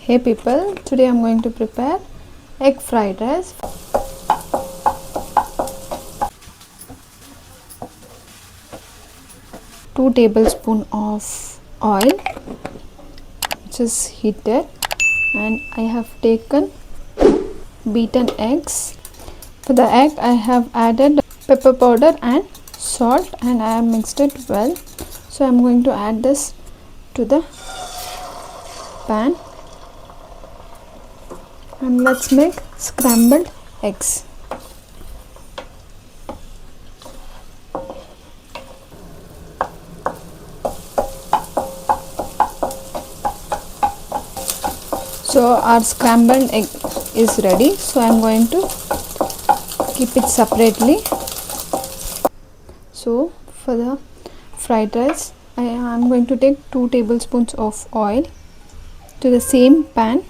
Hey people, today I'm going to prepare egg fried rice. Two tablespoons of oil which is heated, and I have taken beaten eggs. For the egg I have added pepper powder and salt, and I have mixed it well. So I'm going to add this to the pan, and let's make scrambled eggs. So our scrambled egg is ready, so I'm going to keep it separately. So for the fried rice I am going to take 2 tablespoons of oil to the same pan.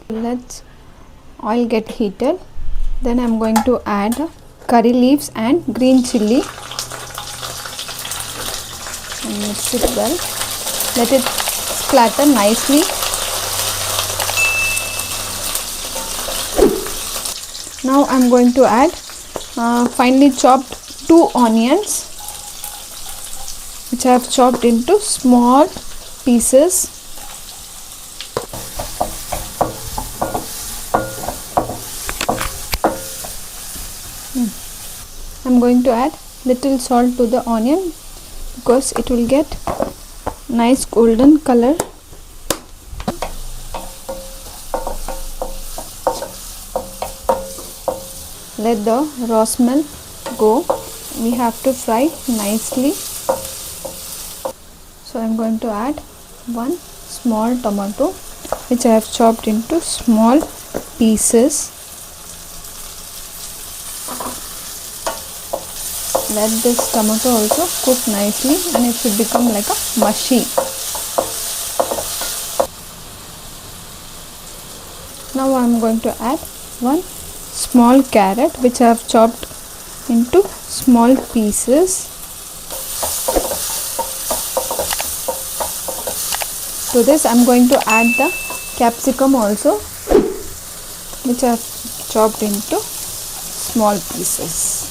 Let's oil get heated. Then I'm going to add curry leaves and green chilli and mix it well. Let it splatter nicely. Now I'm going to add finely chopped 2 onions which I have chopped into small pieces. I'm going to add little salt to the onion because it will get nice golden color. Let the raw smell go. We have to fry nicely. So I'm going to add 1 small tomato which I have chopped into small pieces. Let this tomato also cook nicely, and it should become like a mushy. Now I am going to add 1 small carrot which I have chopped into small pieces. To this I am going to add the capsicum also which I have chopped into small pieces.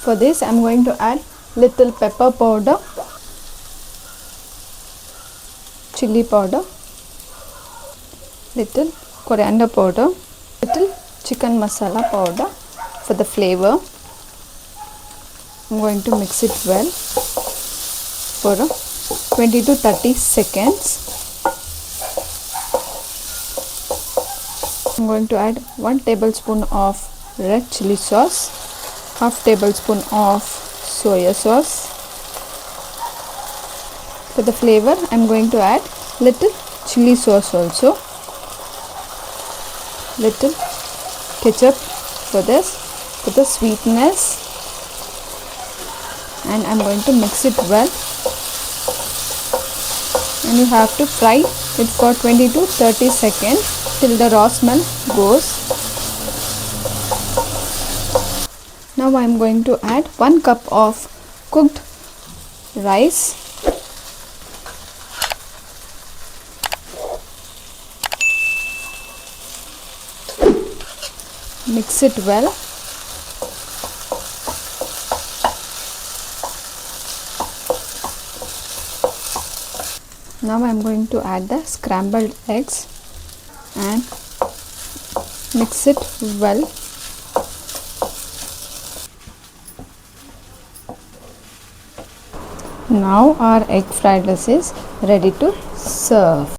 For this I am going to add little pepper powder, chili powder, little coriander powder, little chicken masala powder for the flavor. I'm going to mix it well for 20 to 30 seconds. I'm going to add 1 tablespoon of red chili sauce, half tablespoon of soya sauce. For the flavor I am going to add little chili sauce also, little ketchup for this, for the sweetness, and I am going to mix it well, and you have to fry it for 20 to 30 seconds till the raw smell goes. Now I am going to add 1 cup of cooked rice. Mix it well. Now I am going to add the scrambled eggs and mix it well. Now our egg fried rice is ready to serve.